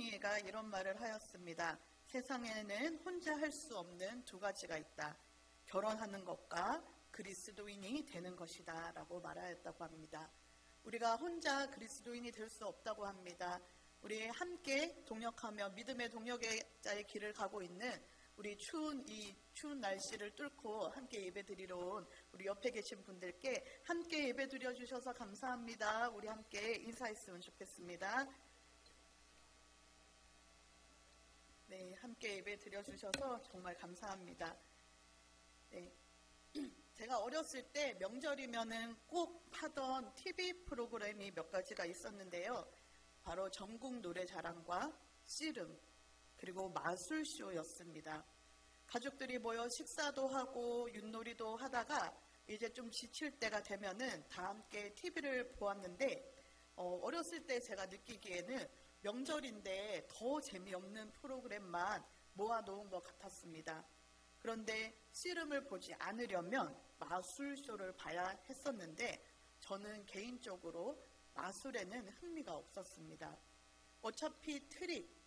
웨슬리가 이런 말을 하였습니다. 세상에는 혼자 할 수 없는 두 가지가 있다. 결혼하는 것과 그리스도인이 되는 것이다 라고 말하였다고 합니다. 우리가 혼자 그리스도인이 될 수 없다고 합니다. 우리 함께 동역하며 믿음의 동역자의 길을 가고 있는 우리 이 추운 날씨를 뚫고 함께 예배드리러 온 우리 옆에 계신 분들께 함께 예배드려 주셔서 감사합니다. 우리 함께 인사했으면 좋겠습니다. 네, 함께 예배드려 주셔서 정말 감사합니다. 네, 제가 어렸을 때 명절이면은 꼭 하던 TV 프로그램이 몇 가지가 있었는데요. 바로 전국 노래자랑과 씨름, 그리고 마술쇼였습니다. 가족들이 모여 식사도 하고 윷놀이도 하다가 이제 좀 지칠 때가 되면은 다 함께 TV를 보았는데 어렸을 때 제가 느끼기에는 명절인데 더 재미없는 프로그램만 모아놓은 것 같았습니다. 그런데 씨름을 보지 않으려면 마술쇼를 봐야 했었는데 저는 개인적으로 마술에는 흥미가 없었습니다. 어차피 트릭,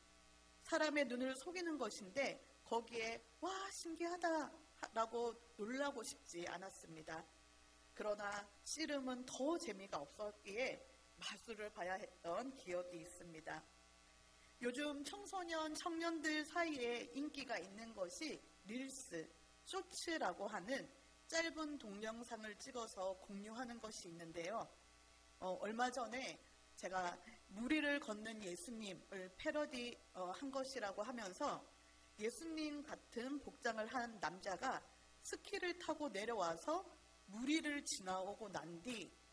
사람의 눈을 속이는 것인데 거기에 와 신기하다 라고 놀라고 싶지 않았습니다. 그러나 씨름은 더 재미가 없었기에 마술을 봐야 했던 기억이 있습니다. 요즘 청소년, 청년들 사이에 인기가 있는 것이 릴스, 쇼츠라고 하는 짧은 동영상을 찍어서 공유하는 것이 있는데요. 얼마 전에 제가 무리를 걷는 예수님을 패러디 한 것이라고 하면서 예수님 같은 복장을 한 남자가 스키를 타고 내려와서 무리를 지나오고 난 뒤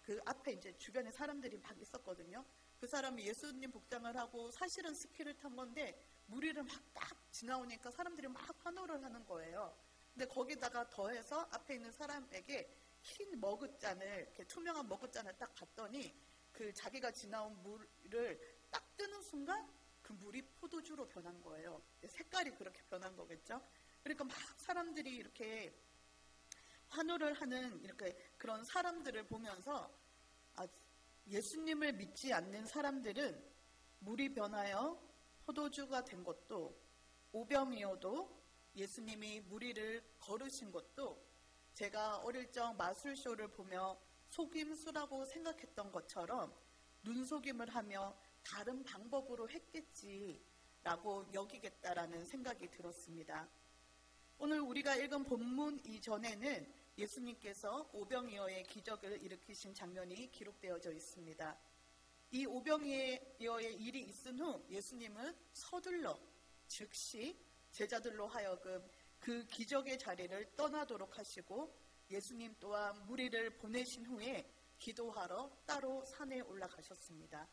그 앞에 이제 주변에 사람들이 막 있었거든요. 그 사람이 예수님 복장을 하고 사실은 스키를 탄 건데 무리를 막 딱 지나오니까 사람들이 막 환호를 하는 거예요. 근데 거기다가 더해서 앞에 있는 사람에게 흰 머그잔을, 이렇게 투명한 머그잔을 딱 봤더니 그 자기가 지나온 물을 딱 뜨는 순간 그 물이 포도주로 변한 거예요. 색깔이 그렇게 변한 거겠죠. 그러니까 막 사람들이 이렇게 환호를 하는 이렇게 그런 사람들을 보면서 예수님을 믿지 않는 사람들은 물이 변하여 포도주가 된 것도, 오병이어도 예수님이 무리를 걸으신 것도 제가 어릴 적 마술쇼를 보며 속임수라고 생각했던 것처럼 눈속임을 하며 다른 방법으로 했겠지라고 여기겠다라는 생각이 들었습니다. 오늘 우리가 읽은 본문 이전에는 예수님께서 오병이어의 기적을 일으키신 장면이 기록되어져 있습니다. 이 오병이어의 일이 있은 후 예수님은 서둘러 즉시 제자들로 하여금 그 기적의 자리를 떠나도록 하시고 예수님 또한 무리를 보내신 후에 기도하러 따로 산에 올라가셨습니다.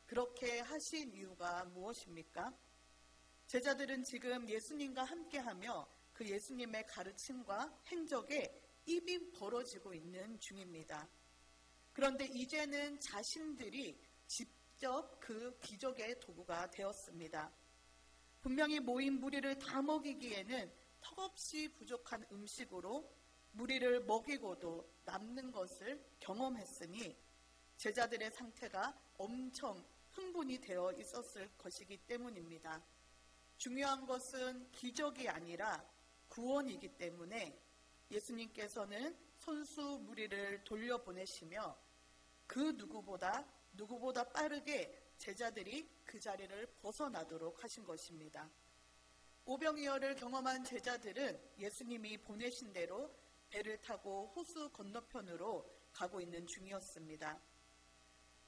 그렇게 하신 이유가 무엇입니까? 제자들은 지금 예수님과 함께하며 그 예수님의 가르침과 행적에 입이 벌어지고 있는 중입니다. 그런데 이제는 자신들이 직접 그 기적의 도구가 되었습니다. 분명히 모인 무리를 다 먹이기에는 턱없이 부족한 음식으로 무리를 먹이고도 남는 것을 경험했으니 제자들의 상태가 엄청 흥분이 되어 있었을 것이기 때문입니다. 중요한 것은 기적이 아니라 구원이기 때문에 예수님께서는 손수 무리를 돌려보내시며 그 누구보다 빠르게 제자들이 그 자리를 벗어나도록 하신 것입니다. 오병이어를 경험한 제자들은 예수님이 보내신 대로 배를 타고 호수 건너편으로 가고 있는 중이었습니다.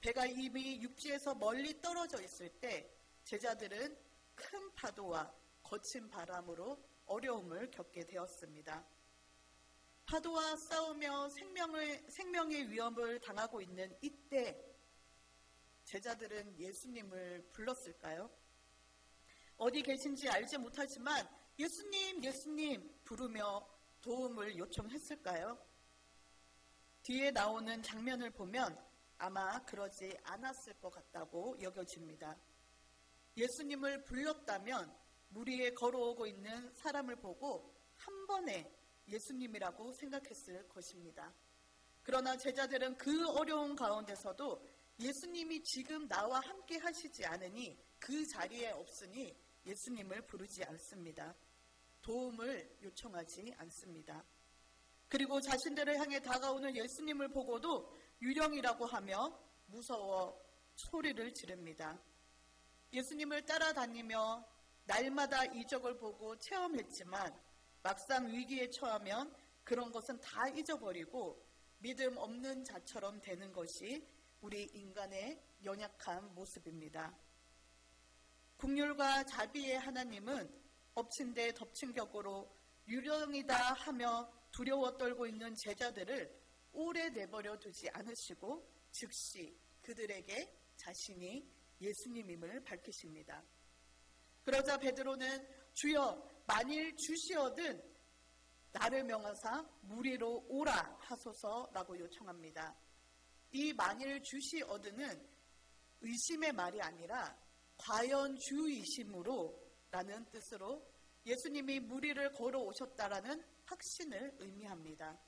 배가 이미 육지에서 멀리 떨어져 있을 때 제자들은 큰 파도와 거친 바람으로 어려움을 겪게 되었습니다. 파도와 싸우며 생명의 위협을 당하고 있는 이때 제자들은 예수님을 불렀을까요? 어디 계신지 알지 못하지만 예수님, 예수님 부르며 도움을 요청했을까요? 뒤에 나오는 장면을 보면 아마 그러지 않았을 것 같다고 여겨집니다. 예수님을 불렀다면 무리에 걸어오고 있는 사람을 보고 한 번에 예수님이라고 생각했을 것입니다. 그러나 제자들은 그 어려운 가운데서도 예수님이 지금 나와 함께 하시지 않으니 그 자리에 없으니 예수님을 부르지 않습니다. 도움을 요청하지 않습니다. 그리고 자신들을 향해 다가오는 예수님을 보고도 유령이라고 하며 무서워 소리를 지릅니다. 예수님을 따라다니며 날마다 이적을 보고 체험했지만 막상 위기에 처하면 그런 것은 다 잊어버리고 믿음 없는 자처럼 되는 것이 우리 인간의 연약한 모습입니다. 긍휼과 자비의 하나님은 엎친 데 덮친 격으로 유령이다 하며 두려워 떨고 있는 제자들을 오래 내버려 두지 않으시고 즉시 그들에게 자신이 예수님임을 밝히십니다. 그러자 베드로는 주여 만일 주시어든 나를 명하사 무리로 오라 하소서라고 요청합니다. 이 만일 주시어든은 의심의 말이 아니라 과연 주이심으로 라는 뜻으로 예수님이 무리를 걸어오셨다라는 확신을 의미합니다.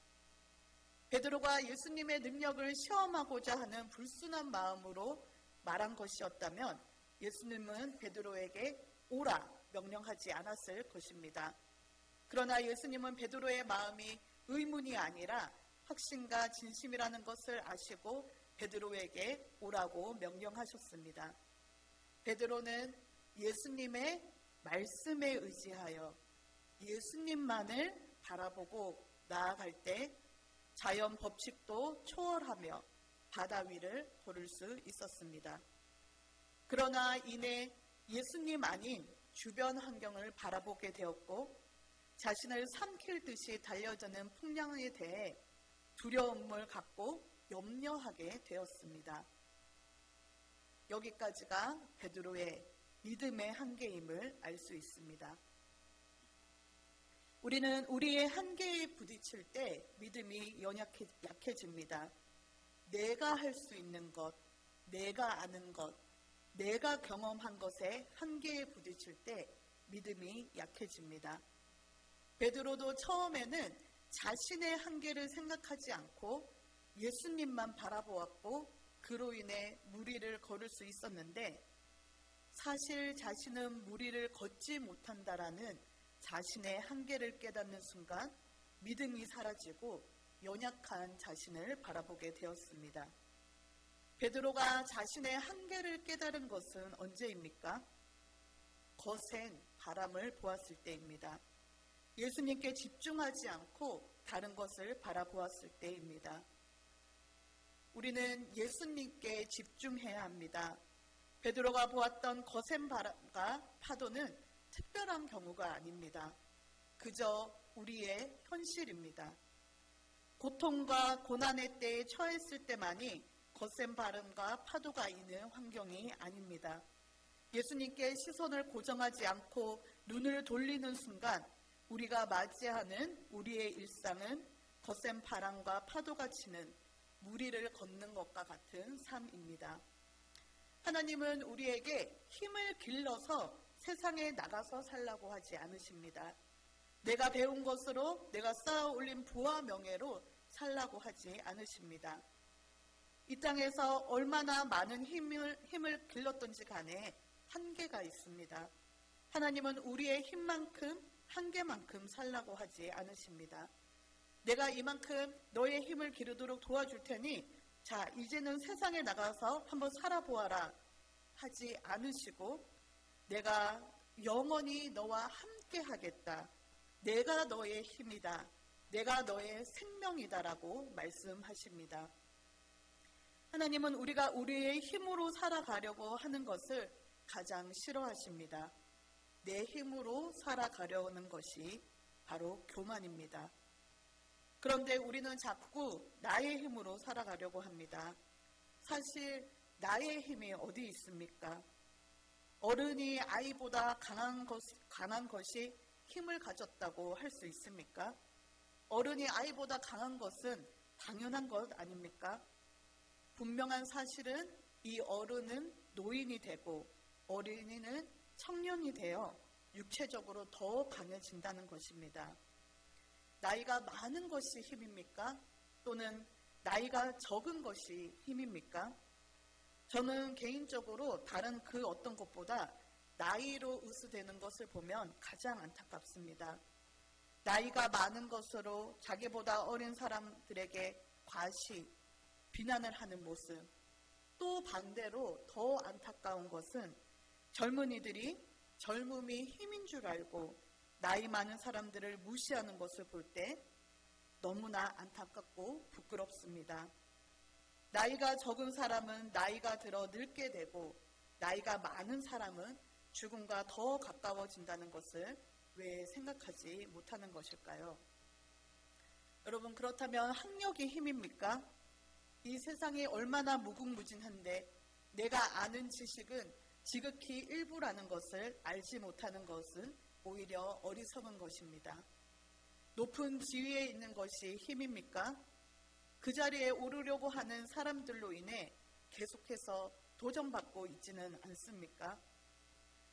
베드로가 예수님의 능력을 시험하고자 하는 불순한 마음으로 말한 것이었다면 예수님은 베드로에게 오라 명령하지 않았을 것입니다. 그러나 예수님은 베드로의 마음이 의문이 아니라 확신과 진심이라는 것을 아시고 베드로에게 오라고 명령하셨습니다. 베드로는 예수님의 말씀에 의지하여 예수님만을 바라보고 나아갈 때 자연 법칙도 초월하며 바다 위를 걸을 수 있었습니다. 그러나 이내 예수님 아닌 주변 환경을 바라보게 되었고 자신을 삼킬 듯이 달려드는 풍랑에 대해 두려움을 갖고 염려하게 되었습니다. 여기까지가 베드로의 믿음의 한계임을 알 수 있습니다. 우리는 우리의 한계에 부딪힐 때 믿음이 약해집니다. 내가 할 수 있는 것, 내가 아는 것, 내가 경험한 것에 한계에 부딪힐 때 믿음이 약해집니다. 베드로도 처음에는 자신의 한계를 생각하지 않고 예수님만 바라보았고 그로 인해 무리를 걸을 수 있었는데 사실 자신은 무리를 걷지 못한다라는 자신의 한계를 깨닫는 순간 믿음이 사라지고 연약한 자신을 바라보게 되었습니다. 베드로가 자신의 한계를 깨달은 것은 언제입니까? 거센 바람을 보았을 때입니다. 예수님께 집중하지 않고 다른 것을 바라보았을 때입니다. 우리는 예수님께 집중해야 합니다. 베드로가 보았던 거센 바람과 파도는 특별한 경우가 아닙니다. 그저 우리의 현실입니다. 고통과 고난의 때에 처했을 때만이 거센 바람과 파도가 있는 환경이 아닙니다. 예수님께 시선을 고정하지 않고 눈을 돌리는 순간 우리가 맞이하는 우리의 일상은 거센 바람과 파도가 치는 무리를 걷는 것과 같은 삶입니다. 하나님은 우리에게 힘을 길러서 세상에 나가서 살라고 하지 않으십니다. 내가 배운 것으로 내가 쌓아 올린 부와 명예로 살라고 하지 않으십니다. 이 땅에서 얼마나 많은 힘을 길렀던지 간에 한계가 있습니다. 하나님은 우리의 힘만큼 한계만큼 살라고 하지 않으십니다. 내가 이만큼 너의 힘을 기르도록 도와줄 테니 자 이제는 세상에 나가서 한번 살아보아라 하지 않으시고 내가 영원히 너와 함께 하겠다. 내가 너의 힘이다. 내가 너의 생명이다라고 말씀하십니다. 하나님은 우리가 우리의 힘으로 살아가려고 하는 것을 가장 싫어하십니다. 내 힘으로 살아가려는 것이 바로 교만입니다. 그런데 우리는 자꾸 나의 힘으로 살아가려고 합니다. 사실 나의 힘이 어디 있습니까? 어른이 아이보다 강한 것이 힘을 가졌다고 할 수 있습니까? 어른이 아이보다 강한 것은 당연한 것 아닙니까? 분명한 사실은 이 어른은 노인이 되고 어린이는 청년이 되어 육체적으로 더 강해진다는 것입니다. 나이가 많은 것이 힘입니까? 또는 나이가 적은 것이 힘입니까? 저는 개인적으로 다른 그 어떤 것보다 나이로 의수되는 것을 보면 가장 안타깝습니다. 나이가 많은 것으로 자기보다 어린 사람들에게 과시, 비난을 하는 모습. 또 반대로 더 안타까운 것은 젊은이들이 젊음이 힘인 줄 알고 나이 많은 사람들을 무시하는 것을 볼 때 너무나 안타깝고 부끄럽습니다. 나이가 적은 사람은 나이가 들어 늙게 되고 나이가 많은 사람은 죽음과 더 가까워진다는 것을 왜 생각하지 못하는 것일까요? 여러분, 그렇다면 학력이 힘입니까? 이 세상이 얼마나 무궁무진한데 내가 아는 지식은 지극히 일부라는 것을 알지 못하는 것은 오히려 어리석은 것입니다. 높은 지위에 있는 것이 힘입니까? 그 자리에 오르려고 하는 사람들로 인해 계속해서 도전받고 있지는 않습니까?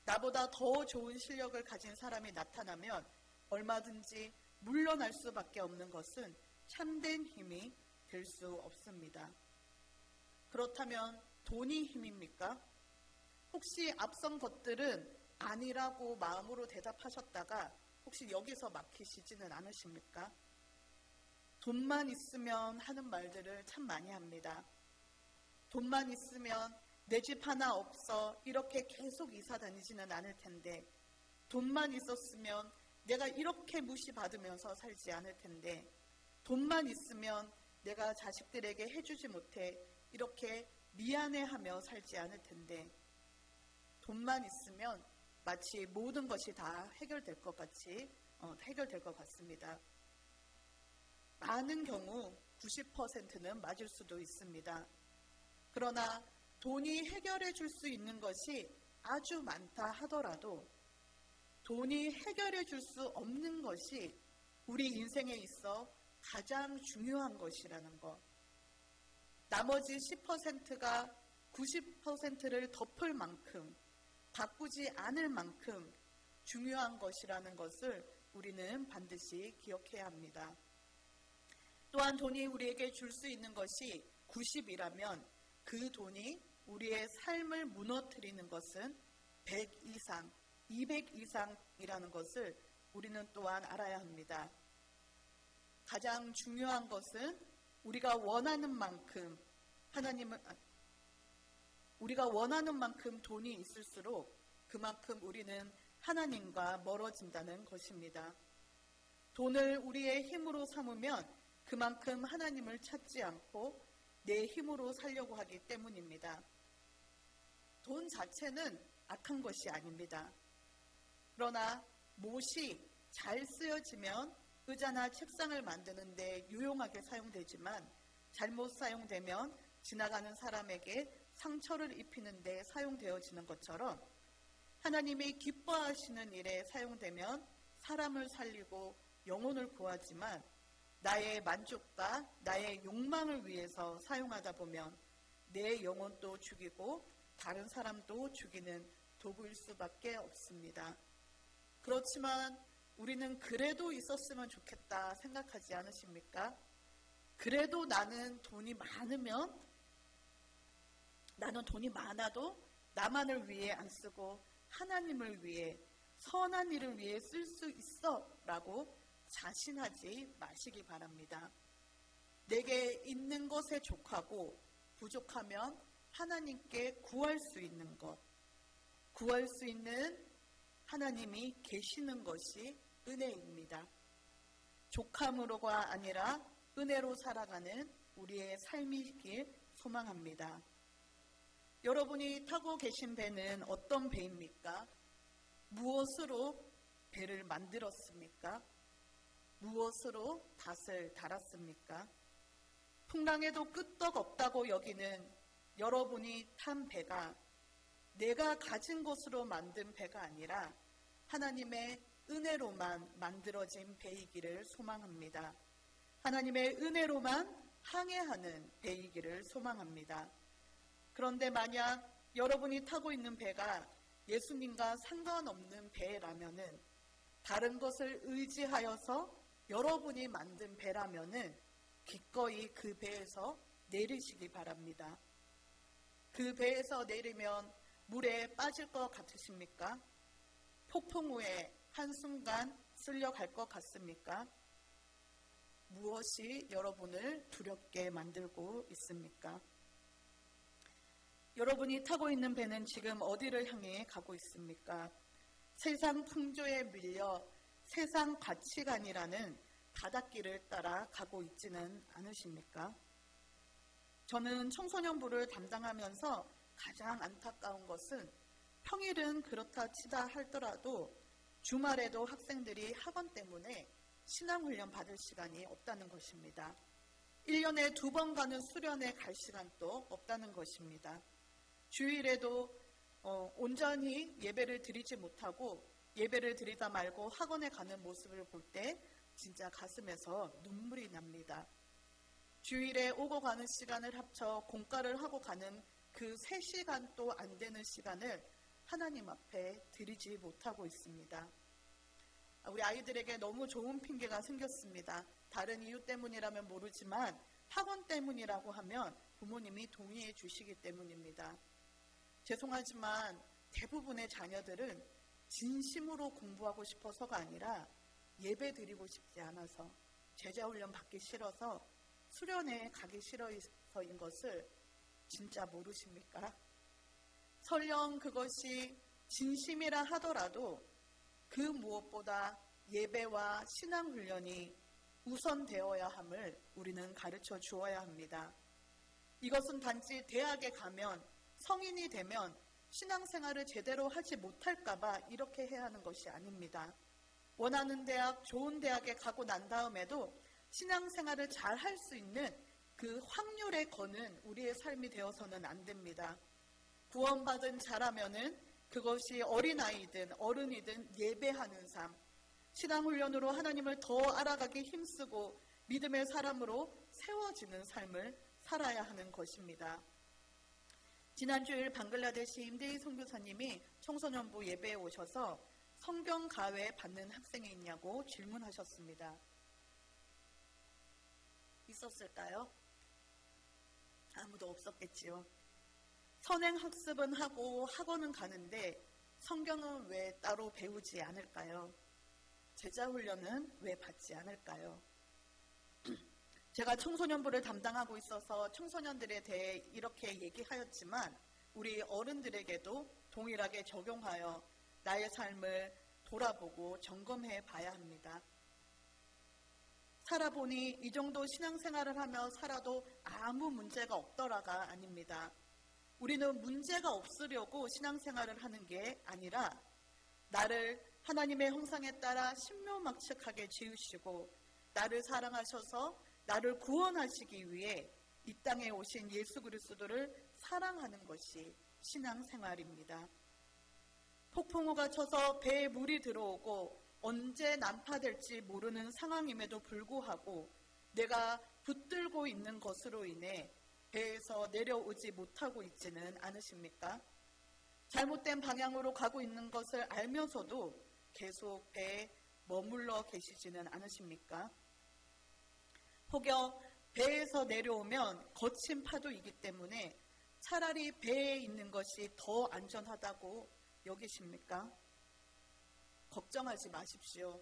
나보다 더 좋은 실력을 가진 사람이 나타나면 얼마든지 물러날 수밖에 없는 것은 참된 힘이 될 수 없습니다. 그렇다면 돈이 힘입니까? 혹시 앞선 것들은 아니라고 마음으로 대답하셨다가 혹시 여기서 막히시지는 않으십니까? 돈만 있으면 하는 말들을 참 많이 합니다. 돈만 있으면 내 집 하나 없어 이렇게 계속 이사 다니지는 않을 텐데, 돈만 있었으면 내가 이렇게 무시받으면서 살지 않을 텐데, 돈만 있으면 내가 자식들에게 해주지 못해 이렇게 미안해하며 살지 않을 텐데, 돈만 있으면 마치 모든 것이 다 해결될 것 같습니다. 많은 경우 90%는 맞을 수도 있습니다. 그러나 돈이 해결해 줄 수 있는 것이 아주 많다 하더라도 돈이 해결해 줄 수 없는 것이 우리 인생에 있어 가장 중요한 것이라는 것. 나머지 10%가 90%를 덮을 만큼, 바꾸지 않을 만큼 중요한 것이라는 것을 우리는 반드시 기억해야 합니다. 또한 돈이 우리에게 줄 수 있는 것이 90이라면 그 돈이 우리의 삶을 무너뜨리는 것은 100 이상, 200 이상이라는 것을 우리는 또한 알아야 합니다. 가장 중요한 것은 우리가 원하는 만큼 돈이 있을수록 그만큼 우리는 하나님과 멀어진다는 것입니다. 돈을 우리의 힘으로 삼으면 그만큼 하나님을 찾지 않고 내 힘으로 살려고 하기 때문입니다. 돈 자체는 악한 것이 아닙니다. 그러나 못이 잘 쓰여지면 의자나 책상을 만드는 데 유용하게 사용되지만 잘못 사용되면 지나가는 사람에게 상처를 입히는 데 사용되어지는 것처럼 하나님이 기뻐하시는 일에 사용되면 사람을 살리고 영혼을 구하지만 나의 만족과 나의 욕망을 위해서 사용하다 보면 내 영혼도 죽이고 다른 사람도 죽이는 도구일 수밖에 없습니다. 그렇지만 우리는 그래도 있었으면 좋겠다 생각하지 않으십니까? 그래도 나는 돈이 많아도 나만을 위해 안 쓰고 하나님을 위해 선한 일을 위해 쓸 수 있어 라고 자신하지 마시기 바랍니다. 내게 있는 것에 족하고 부족하면 하나님께 구할 수 있는 것, 구할 수 있는 하나님이 계시는 것이 은혜입니다. 족함으로가 아니라 은혜로 살아가는 우리의 삶이길 소망합니다. 여러분이 타고 계신 배는 어떤 배입니까? 무엇으로 배를 만들었습니까? 무엇으로 닷을 달았습니까? 풍랑에도 끄떡없다고 여기는 여러분이 탄 배가 내가 가진 것으로 만든 배가 아니라 하나님의 은혜로만 만들어진 배이기를 소망합니다. 하나님의 은혜로만 항해하는 배이기를 소망합니다. 그런데 만약 여러분이 타고 있는 배가 예수님과 상관없는 배라면은, 다른 것을 의지하여서 여러분이 만든 배라면은 기꺼이 그 배에서 내리시기 바랍니다. 그 배에서 내리면 물에 빠질 것 같으십니까? 폭풍 후에 한순간 쓸려갈 것 같습니까? 무엇이 여러분을 두렵게 만들고 있습니까? 여러분이 타고 있는 배는 지금 어디를 향해 가고 있습니까? 세상 풍조에 밀려 세상 가치관이라는 바닷길을 따라 가고 있지는 않으십니까? 저는 청소년부를 담당하면서 가장 안타까운 것은 평일은 그렇다 치다 하더라도 주말에도 학생들이 학원 때문에 신앙훈련 받을 시간이 없다는 것입니다. 1년에 2번 가는 수련회 갈 시간도 없다는 것입니다. 주일에도 온전히 예배를 드리지 못하고 예배를 드리다 말고 학원에 가는 모습을 볼 때 진짜 가슴에서 눈물이 납니다. 주일에 오고 가는 시간을 합쳐 공과를 하고 가는 그 3시간도 안 되는 시간을 하나님 앞에 드리지 못하고 있습니다. 우리 아이들에게 너무 좋은 핑계가 생겼습니다. 다른 이유 때문이라면 모르지만 학원 때문이라고 하면 부모님이 동의해 주시기 때문입니다. 죄송하지만 대부분의 자녀들은 진심으로 공부하고 싶어서가 아니라 예배 드리고 싶지 않아서, 제자훈련 받기 싫어서, 수련회에 가기 싫어서인 것을 진짜 모르십니까? 설령 그것이 진심이라 하더라도 그 무엇보다 예배와 신앙훈련이 우선되어야 함을 우리는 가르쳐 주어야 합니다. 이것은 단지 대학에 가면, 성인이 되면 신앙생활을 제대로 하지 못할까 봐 이렇게 해야 하는 것이 아닙니다. 원하는 대학, 좋은 대학에 가고 난 다음에도 신앙생활을 잘 할 수 있는 그 확률에 거는 우리의 삶이 되어서는 안 됩니다. 구원받은 자라면은 그것이 어린아이든 어른이든 예배하는 삶, 신앙훈련으로 하나님을 더 알아가기 힘쓰고 믿음의 사람으로 세워지는 삶을 살아야 하는 것입니다. 지난주일 방글라데시 임대희 선교사님이 청소년부 예배에 오셔서 성경 가외 받는 학생이 있냐고 질문하셨습니다. 있었을까요? 아무도 없었겠지요. 선행학습은 하고 학원은 가는데 성경은 왜 따로 배우지 않을까요? 제자훈련은 왜 받지 않을까요? 제가 청소년부를 담당하고 있어서 청소년들에 대해 이렇게 얘기하였지만 우리 어른들에게도 동일하게 적용하여 나의 삶을 돌아보고 점검해 봐야 합니다. 살아보니 이 정도 신앙생활을 하며 살아도 아무 문제가 없더라가 아닙니다. 우리는 문제가 없으려고 신앙생활을 하는 게 아니라 나를 하나님의 형상에 따라 신묘막측하게 지으시고 나를 사랑하셔서 나를 구원하시기 위해 이 땅에 오신 예수 그리스도를 사랑하는 것이 신앙생활입니다. 폭풍우가 쳐서 배에 물이 들어오고 언제 난파될지 모르는 상황임에도 불구하고 내가 붙들고 있는 것으로 인해 배에서 내려오지 못하고 있지는 않으십니까? 잘못된 방향으로 가고 있는 것을 알면서도 계속 배에 머물러 계시지는 않으십니까? 혹여 배에서 내려오면 거친 파도이기 때문에 차라리 배에 있는 것이 더 안전하다고 여기십니까? 걱정하지 마십시오.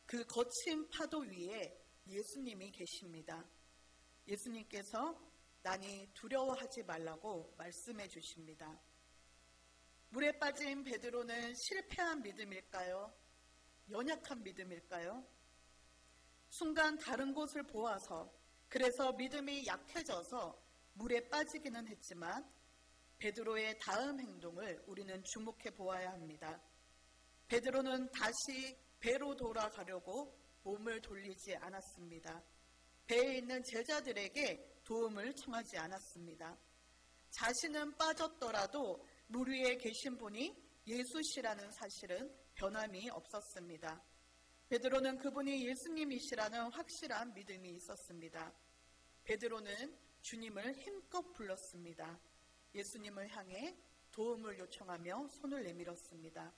그 거친 파도 위에 예수님이 계십니다. 예수님께서 나니 두려워하지 말라고 말씀해 주십니다. 물에 빠진 베드로는 실패한 믿음일까요? 연약한 믿음일까요? 순간 다른 곳을 보아서, 그래서 믿음이 약해져서 물에 빠지기는 했지만 베드로의 다음 행동을 우리는 주목해 보아야 합니다. 베드로는 다시 배로 돌아가려고 몸을 돌리지 않았습니다. 배에 있는 제자들에게 도움을 청하지 않았습니다. 자신은 빠졌더라도 물 위에 계신 분이 예수시라는 사실은 변함이 없었습니다. 베드로는 그분이 예수님이시라는 확실한 믿음이 있었습니다. 베드로는 주님을 힘껏 불렀습니다. 예수님을 향해 도움을 요청하며 손을 내밀었습니다.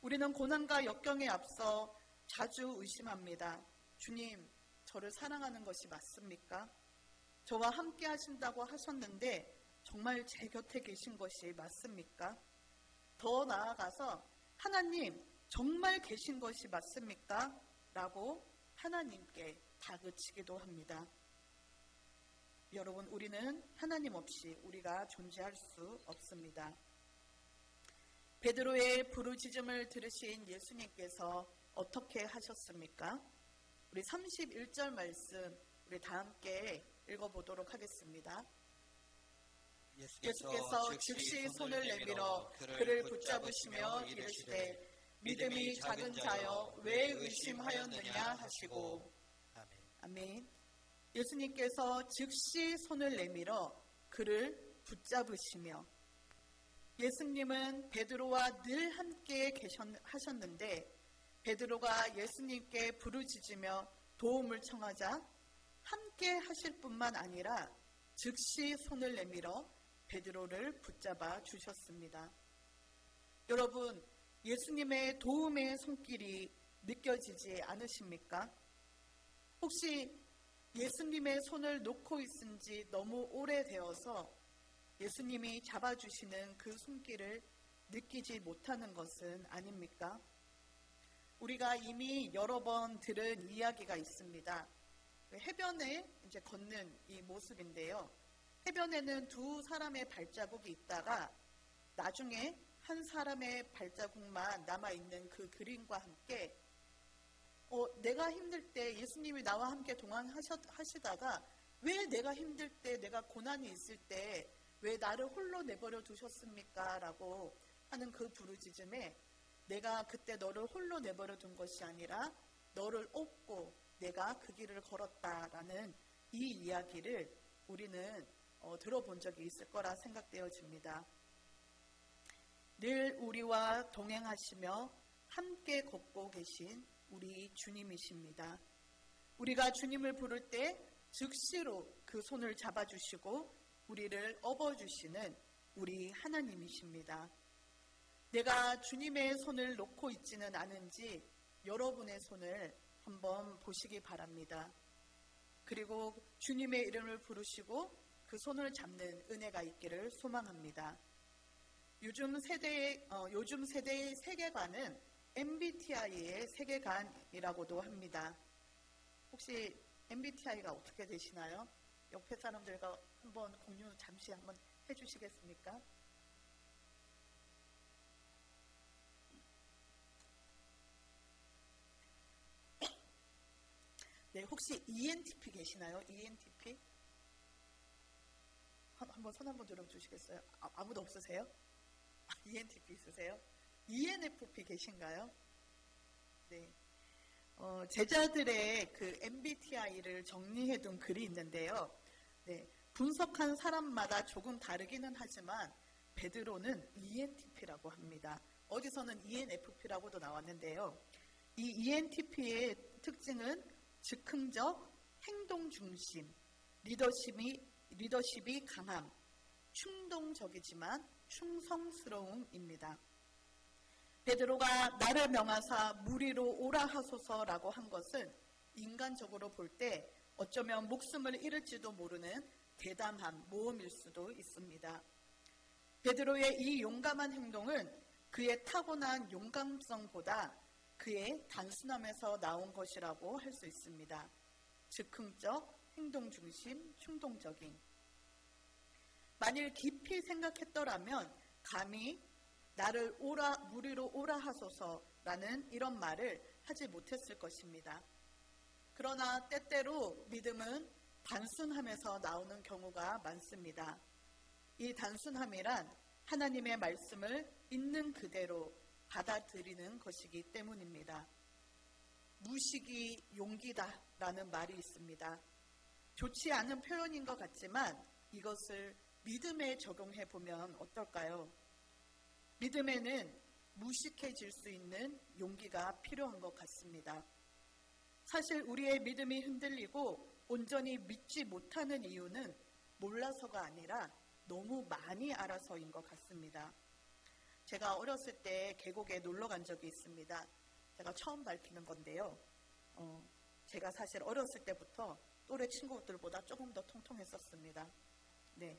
우리는 고난과 역경에 앞서 자주 의심합니다. 주님, 저를 사랑하는 것이 맞습니까? 저와 함께 하신다고 하셨는데 정말 제 곁에 계신 것이 맞습니까? 더 나아가서 하나님 정말 계신 것이 맞습니까? 라고 하나님께 다그치기도 합니다. 여러분, 우리는 하나님 없이 우리가 존재할 수 없습니다. 베드로의 부르짖음을 들으신 예수님께서 어떻게 하셨습니까? 우리 31절 말씀 우리 다 함께 읽어보도록 하겠습니다. 예수께서 즉시 손을 내밀어 그를 붙잡으시며 이르시되 믿음이 작은 자여 왜 의심하였느냐 하시고. 아멘. 예수님께서 즉시 손을 내밀어 그를 붙잡으시며, 예수님은 베드로와 늘 함께 하셨는데 베드로가 예수님께 부르짖으며 도움을 청하자 함께 하실 뿐만 아니라 즉시 손을 내밀어 베드로를 붙잡아 주셨습니다. 여러분, 예수님의 도움의 손길이 느껴지지 않으십니까? 혹시 예수님의 손을 놓고 있은 지 너무 오래되어서 예수님이 잡아주시는 그 손길을 느끼지 못하는 것은 아닙니까? 우리가 이미 여러 번 들은 이야기가 있습니다. 해변에 이제 걷는 이 모습인데요. 해변에는 두 사람의 발자국이 있다가 나중에 한 사람의 발자국만 남아있는 그 그림과 함께 내가 힘들 때 예수님이 나와 함께 동행하시다가 왜 내가 힘들 때, 내가 고난이 있을 때 왜 나를 홀로 내버려 두셨습니까? 라고 하는 그 부르짖음에 내가 그때 너를 홀로 내버려 둔 것이 아니라 너를 업고 내가 그 길을 걸었다라는 이 이야기를 우리는 들어본 적이 있을 거라 생각되어집니다. 늘 우리와 동행하시며 함께 걷고 계신 우리 주님이십니다. 우리가 주님을 부를 때 즉시로 그 손을 잡아주시고 우리를 업어주시는 우리 하나님이십니다. 내가 주님의 손을 놓고 있지는 않은지 여러분의 손을 한번 보시기 바랍니다. 그리고 주님의 이름을 부르시고 그 손을 잡는 은혜가 있기를 소망합니다. 요즘 세대의 세계관은 MBTI의 세계관이라고도 합니다. 혹시 MBTI가 어떻게 되시나요? 옆에 사람들과 한번 공유 잠시 한번 해주시겠습니까? 네, 혹시 ENTP 계시나요? ENTP? 한번 손 한번 들어주시겠어요? 아무도 없으세요? ENTP 있으세요? ENFP 계신가요? 네. 제자들의 그 MBTI를 정리해둔 글이 있는데요. 네. 분석한 사람마다 조금 다르기는 하지만 베드로는 ENTP라고 합니다. 어디서는 ENFP라고도 나왔는데요. 이 ENTP의 특징은 즉흥적, 행동 중심, 리더십이 강함, 충동적이지만 충성스러움입니다. 베드로가 나를 명하사 무리로 오라 하소서라고 한 것은 인간적으로 볼 때 어쩌면 목숨을 잃을지도 모르는 대담한 모험일 수도 있습니다. 베드로의 이 용감한 행동은 그의 타고난 용감성보다 그의 단순함에서 나온 것이라고 할 수 있습니다. 즉흥적, 행동 중심, 충동적인. 만일 깊이 생각했더라면 감히 나를 무리로 오라 하소서라는 이런 말을 하지 못했을 것입니다. 그러나 때때로 믿음은 단순함에서 나오는 경우가 많습니다. 이 단순함이란 하나님의 말씀을 있는 그대로 받아들이는 것이기 때문입니다. 무식이 용기다라는 말이 있습니다. 좋지 않은 표현인 것 같지만 이것을 믿음에 적용해 보면 어떨까요? 믿음에는 무식해질 수 있는 용기가 필요한 것 같습니다. 사실 우리의 믿음이 흔들리고 온전히 믿지 못하는 이유는 몰라서가 아니라 너무 많이 알아서인 것 같습니다. 제가 어렸을 때 계곡에 놀러 간 적이 있습니다. 제가 처음 밝히는 건데요. 제가 사실 어렸을 때부터 또래 친구들보다 조금 더 통통했었습니다. 네.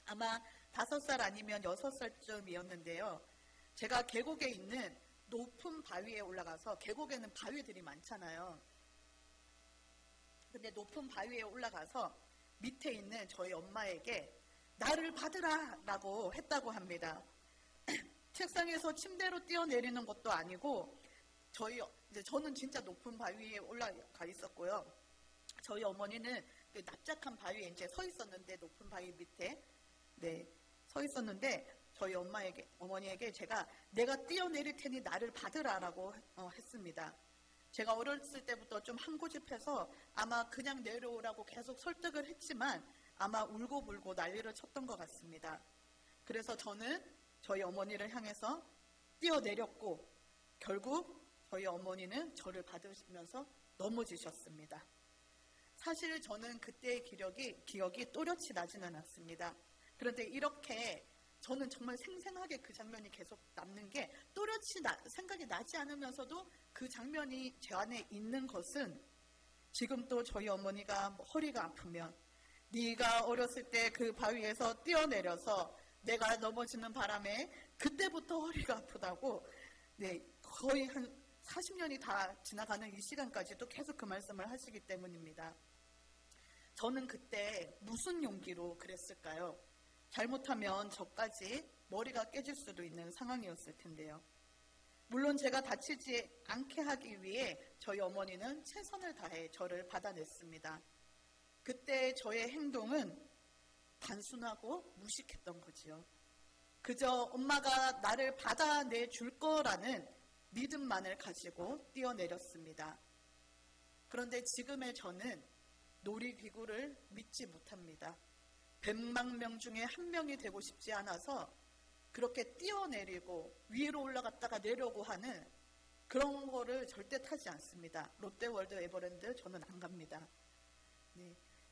아마 5살 아니면 6살쯤이었는데요. 제가 계곡에 있는 높은 바위에 올라가서, 계곡에는 바위들이 많잖아요. 근데 높은 바위에 올라가서 밑에 있는 저희 엄마에게 나를 받으라 라고 했다고 합니다. 책상에서 침대로 뛰어내리는 것도 아니고, 저는 진짜 높은 바위에 올라가 있었고요. 저희 어머니는 그 납작한 바위에 이제 서 있었는데, 높은 바위 밑에 서 있었는데, 저희 어머니에게 제가 내가 뛰어내릴 테니 나를 받으라라고 했습니다. 제가 어렸을 때부터 좀 한고집해서 아마 그냥 내려오라고 계속 설득을 했지만 아마 울고불고 난리를 쳤던 것 같습니다. 그래서 저는 저희 어머니를 향해서 뛰어내렸고, 결국 저희 어머니는 저를 받으시면서 넘어지셨습니다. 사실 저는 그때의 기억이 또렷이 나지는 않습니다. 그런데 이렇게 저는 정말 생생하게 그 장면이 계속 남는 게, 또렷이 생각이 나지 않으면서도 그 장면이 제 안에 있는 것은, 지금 또 저희 어머니가 허리가 아프면 네가 어렸을 때 그 바위에서 뛰어내려서 내가 넘어지는 바람에 그때부터 허리가 아프다고, 거의 한 40년이 다 지나가는 이 시간까지도 계속 그 말씀을 하시기 때문입니다. 저는 그때 무슨 용기로 그랬을까요? 잘못하면 저까지 머리가 깨질 수도 있는 상황이었을 텐데요. 물론 제가 다치지 않게 하기 위해 저희 어머니는 최선을 다해 저를 받아냈습니다. 그때 저의 행동은 단순하고 무식했던 거지요. 그저 엄마가 나를 받아내 줄 거라는 믿음만을 가지고 뛰어내렸습니다. 그런데 지금의 저는 놀이기구를 믿지 못합니다. 100만 명 중에 한 명이 되고 싶지 않아서 그렇게 뛰어내리고 위로 올라갔다가 내려오고 하는 그런 거를 절대 타지 않습니다. 롯데월드 에버랜드 저는 안 갑니다.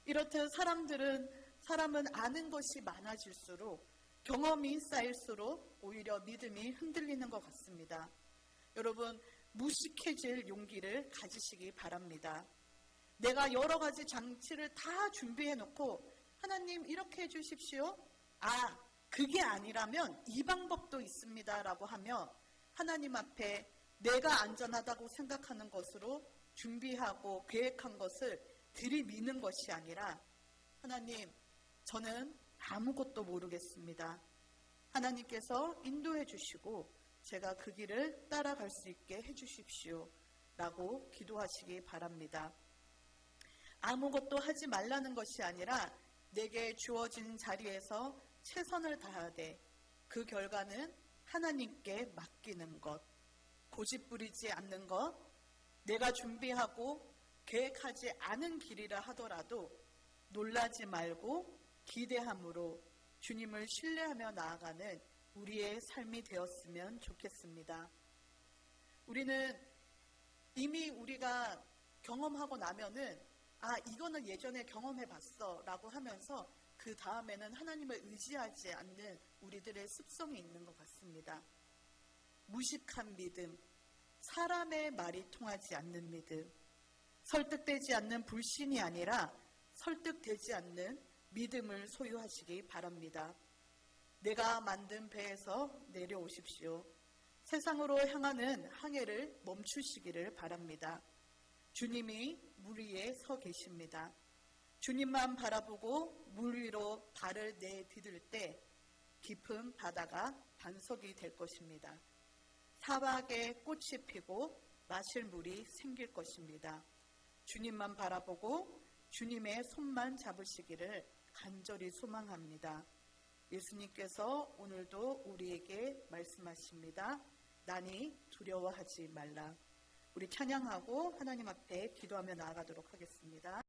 이렇듯 사람은 아는 것이 많아질수록, 경험이 쌓일수록 오히려 믿음이 흔들리는 것 같습니다. 여러분, 무식해질 용기를 가지시기 바랍니다. 내가 여러 가지 장치를 다 준비해 놓고 하나님 이렇게 해주십시오. 그게 아니라면 이 방법도 있습니다 라고 하며 하나님 앞에 내가 안전하다고 생각하는 것으로 준비하고 계획한 것을 들이미는 것이 아니라, 하나님, 저는 아무것도 모르겠습니다. 하나님께서 인도해 주시고 제가 그 길을 따라갈 수 있게 해주십시오 라고 기도하시기 바랍니다. 아무것도 하지 말라는 것이 아니라 내게 주어진 자리에서 최선을 다하되 그 결과는 하나님께 맡기는 것, 고집부리지 않는 것, 내가 준비하고 계획하지 않은 길이라 하더라도 놀라지 말고 기대함으로 주님을 신뢰하며 나아가는 우리의 삶이 되었으면 좋겠습니다. 우리는 이미 우리가 경험하고 나면은 이거는 예전에 경험해봤어 라고 하면서 그 다음에는 하나님을 의지하지 않는 우리들의 습성이 있는 것 같습니다. 무식한 믿음, 사람의 말이 통하지 않는 믿음, 설득되지 않는 불신이 아니라 설득되지 않는 믿음을 소유하시기 바랍니다. 내가 만든 배에서 내려오십시오. 세상으로 향하는 항해를 멈추시기를 바랍니다. 주님이 물 위에 서 계십니다. 주님만 바라보고 물 위로 발을 내디딜 때 깊은 바다가 반석이 될 것입니다. 사막에 꽃이 피고 마실 물이 생길 것입니다. 주님만 바라보고 주님의 손만 잡으시기를 간절히 소망합니다. 예수님께서 오늘도 우리에게 말씀하십니다. 나니 두려워하지 말라. 우리 찬양하고 하나님 앞에 기도하며 나아가도록 하겠습니다.